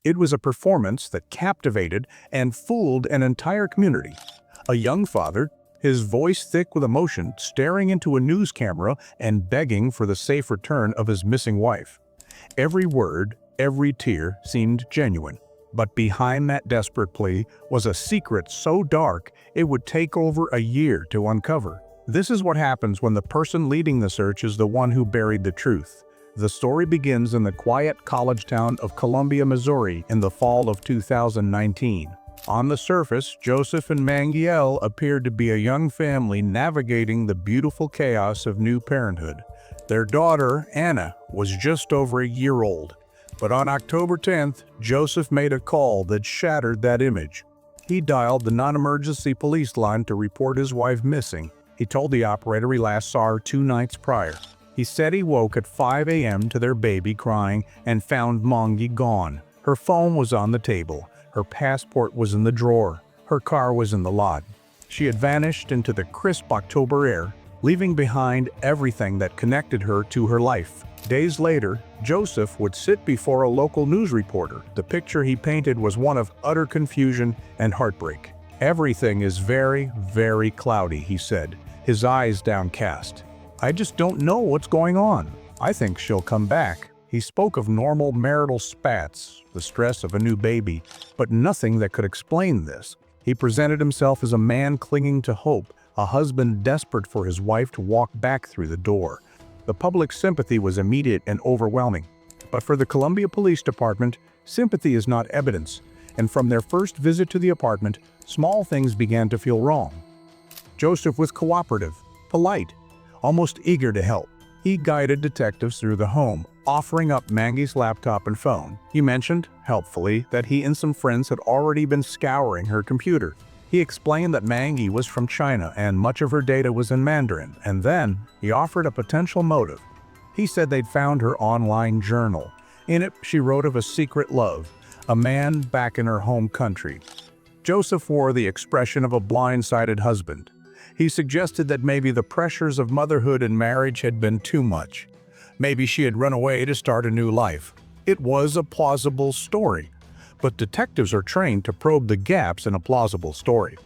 It was a performance that captivated and fooled an entire community. A young father, his voice thick with emotion, staring into a news camera and begging for the safe return of his missing wife. Every word, every tear seemed genuine. But behind that desperate plea was a secret so dark it would take over a year to uncover. This is what happens when the person leading the search is the one who buried the truth. The story begins in the quiet college town of Columbia, Missouri in the fall of 2019. On the surface, Joseph and Mangiel appeared to be a young family navigating the beautiful chaos of new parenthood. Their daughter, Anna, was just over a year old. But on October 10th, Joseph made a call that shattered that image. He dialed the non-emergency police line to report his wife missing. He told the operator he last saw her 2 nights prior. He said he woke at 5 a.m. to their baby crying and found Mangi gone. Her phone was on the table. Her passport was in the drawer. Her car was in the lot. She had vanished into the crisp October air, leaving behind everything that connected her to her life. Days later, Joseph would sit before a local news reporter. The picture he painted was one of utter confusion and heartbreak. "Everything is very, very cloudy," he said, his eyes downcast. "I just don't know what's going on. I think she'll come back." He spoke of normal marital spats, the stress of a new baby, but nothing that could explain this. He presented himself as a man clinging to hope, a husband desperate for his wife to walk back through the door. The public sympathy was immediate and overwhelming. But for the Columbia Police Department, sympathy is not evidence, and from their first visit to the apartment, small things began to feel wrong. Joseph was cooperative, polite, almost eager to help. He guided detectives through the home, offering up Mangi's laptop and phone. He mentioned, helpfully, that he and some friends had already been scouring her computer. He explained that Mangi was from China and much of her data was in Mandarin, and then he offered a potential motive. He said they'd found her online journal. In it, she wrote of a secret love, a man back in her home country. Joseph wore the expression of a blindsided husband. He suggested that maybe the pressures of motherhood and marriage had been too much. Maybe she had run away to start a new life. It was a plausible story. But detectives are trained to probe the gaps in a plausible story.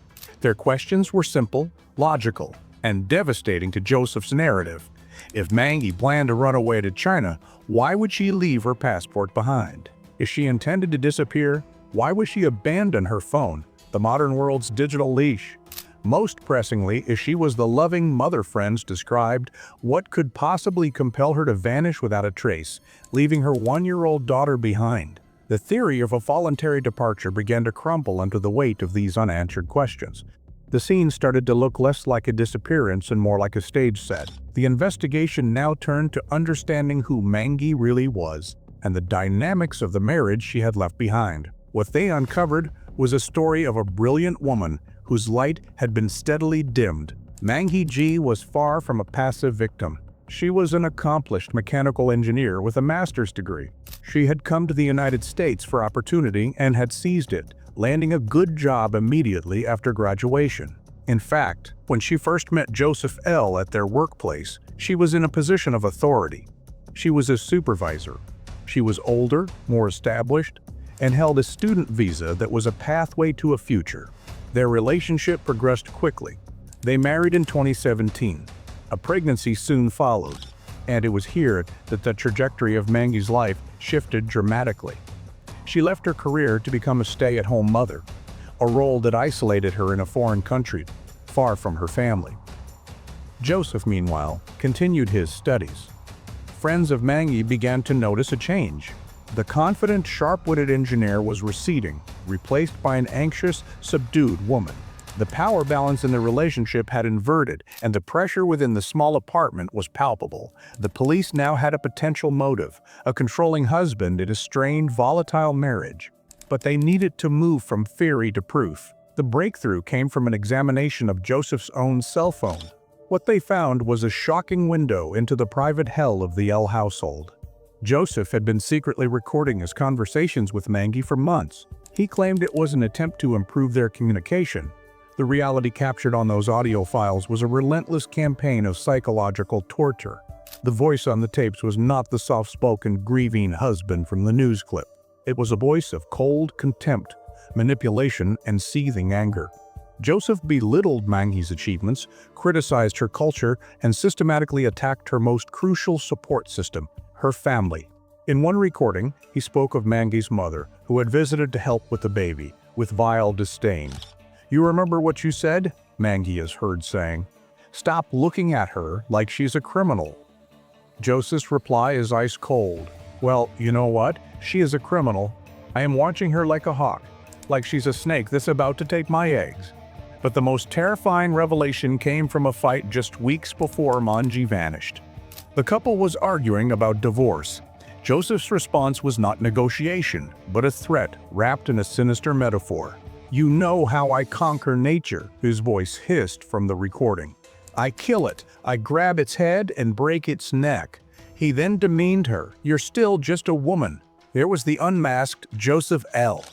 Their questions were simple, logical, and devastating to Joseph's narrative. If Mangi planned to run away to China, why would she leave her passport behind? If she intended to disappear, why would she abandon her phone, the modern world's digital leash? Most pressingly, if she was the loving mother friends described, what could possibly compel her to vanish without a trace, leaving her 1-year-old daughter behind? The theory of a voluntary departure began to crumble under the weight of these unanswered questions. The scene started to look less like a disappearance and more like a stage set. The investigation now turned to understanding who Mangi really was and the dynamics of the marriage she had left behind. What they uncovered was a story of a brilliant woman whose light had been steadily dimmed. Mangi G was far from a passive victim. She was an accomplished mechanical engineer with a master's degree. She had come to the United States for opportunity and had seized it, landing a good job immediately after graduation. In fact, when she first met Joseph L. at their workplace, she was in a position of authority. She was a supervisor. She was older, more established, and held a student visa that was a pathway to a future. Their relationship progressed quickly. They married in 2017. A pregnancy soon followed, and it was here that the trajectory of Mangi's life shifted dramatically. She left her career to become a stay-at-home mother, a role that isolated her in a foreign country, far from her family. Joseph, meanwhile, continued his studies. Friends of Mangi began to notice a change. The confident, sharp-witted engineer was receding, replaced by an anxious, subdued woman. The power balance in the relationship had inverted, and the pressure within the small apartment was palpable. The police now had a potential motive, a controlling husband in a strained, volatile marriage. But they needed to move from theory to proof. The breakthrough came from an examination of Joseph's own cell phone. What they found was a shocking window into the private hell of the L household. Joseph had been secretly recording his conversations with Mangi for months. He claimed it was an attempt to improve their communication. The reality captured on those audio files was a relentless campaign of psychological torture. The voice on the tapes was not the soft-spoken, grieving husband from the news clip. It was a voice of cold contempt, manipulation, and seething anger. Joseph belittled Mangy's achievements, criticized her culture, and systematically attacked her most crucial support system, her family. In one recording, he spoke of Mangy's mother, who had visited to help with the baby, with vile disdain. "You remember what you said?" Mangy is heard saying. "Stop looking at her like she's a criminal." Joseph's reply is ice cold. "Well, you know what? She is a criminal. I am watching her like a hawk, like she's a snake that's about to take my eggs." But the most terrifying revelation came from a fight just weeks before Mangy vanished. The couple was arguing about divorce. Joseph's response was not negotiation, but a threat wrapped in a sinister metaphor. "You know how I conquer nature," his voice hissed from the recording. "I kill it, I grab its head and break its neck." He then demeaned her. "You're still just a woman." There was the unmasked Joseph L.,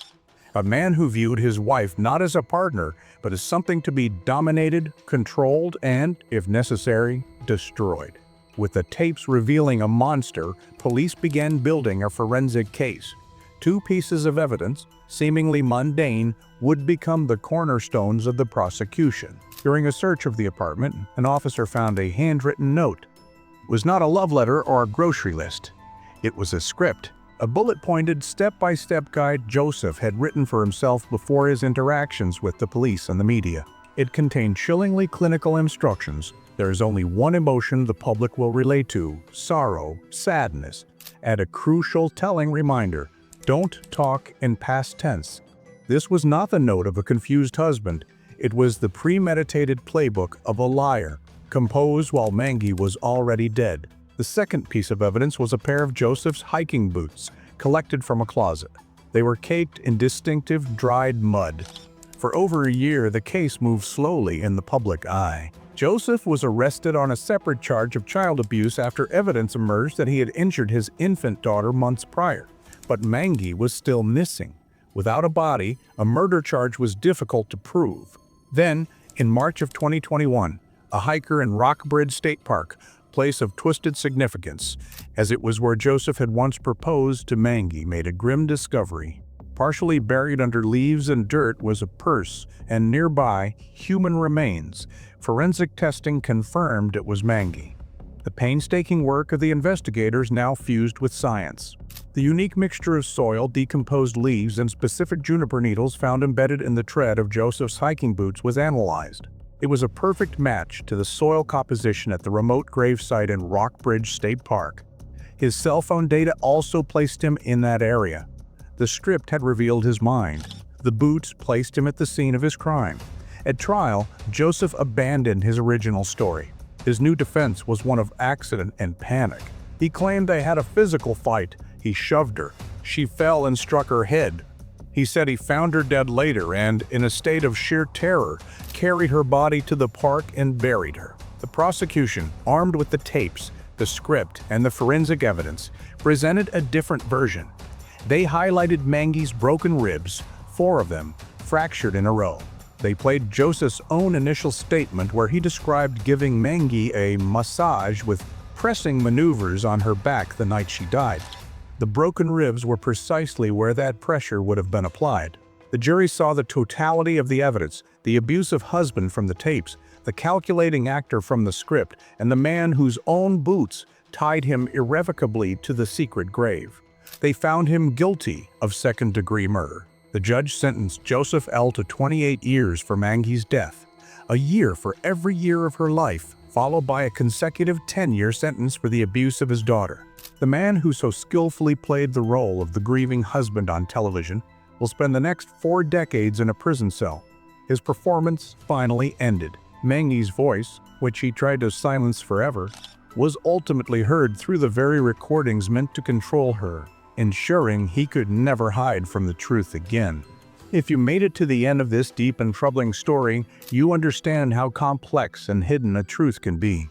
a man who viewed his wife not as a partner, but as something to be dominated, controlled, and, if necessary, destroyed. With the tapes revealing a monster, police began building a forensic case. Two pieces of evidence, seemingly mundane, would become the cornerstones of the prosecution. During a search of the apartment, an officer found a handwritten note. It was not a love letter or a grocery list. It was a script, a bullet-pointed, step-by-step guide Joseph had written for himself before his interactions with the police and the media. It contained chillingly clinical instructions. There is only one emotion the public will relate to: sorrow, sadness, and a crucial telling reminder: don't talk in past tense. This was not the note of a confused husband. It was the premeditated playbook of a liar, composed while Mangy was already dead. The second piece of evidence was a pair of Joseph's hiking boots, collected from a closet. They were caked in distinctive dried mud. For over a year, the case moved slowly in the public eye. Joseph was arrested on a separate charge of child abuse after evidence emerged that he had injured his infant daughter months prior. But Mangy was still missing. Without a body, a murder charge was difficult to prove. Then, in March of 2021, a hiker in Rockbridge State Park, place of twisted significance, as it was where Joseph had once proposed to Mangy, made a grim discovery. Partially buried under leaves and dirt was a purse, and nearby, human remains. Forensic testing confirmed it was Mangy. The painstaking work of the investigators now fused with science. The unique mixture of soil, decomposed leaves, and specific juniper needles found embedded in the tread of Joseph's hiking boots was analyzed. It was a perfect match to the soil composition at the remote gravesite in Rockbridge State Park. His cell phone data also placed him in that area. The script had revealed his mind. The boots placed him at the scene of his crime. At trial, Joseph abandoned his original story. His new defense was one of accident and panic. He claimed they had a physical fight. He shoved her. She fell and struck her head. He said he found her dead later and, in a state of sheer terror, carried her body to the park and buried her. The prosecution, armed with the tapes, the script, and the forensic evidence, presented a different version. They highlighted Mangy's broken ribs, 4 of them, fractured in a row. They played Joseph's own initial statement where he described giving Mangy a massage with pressing maneuvers on her back the night she died. The broken ribs were precisely where that pressure would have been applied. The jury saw the totality of the evidence: the abusive husband from the tapes, the calculating actor from the script, and the man whose own boots tied him irrevocably to the secret grave. They found him guilty of second-degree murder. The judge sentenced Joseph L. to 28 years for Mangy's death, a year for every year of her life, followed by a consecutive 10-year sentence for the abuse of his daughter. The man who so skillfully played the role of the grieving husband on television will spend the next 4 decades in a prison cell. His performance finally ended. Mangy's voice, which he tried to silence forever, was ultimately heard through the very recordings meant to control her, ensuring he could never hide from the truth again. If you made it to the end of this deep and troubling story, you understand how complex and hidden a truth can be.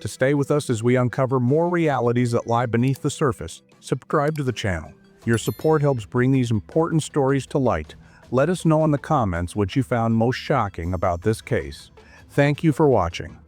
To stay with us as we uncover more realities that lie beneath the surface, subscribe to the channel. Your support helps bring these important stories to light. Let us know in the comments what you found most shocking about this case. Thank you for watching.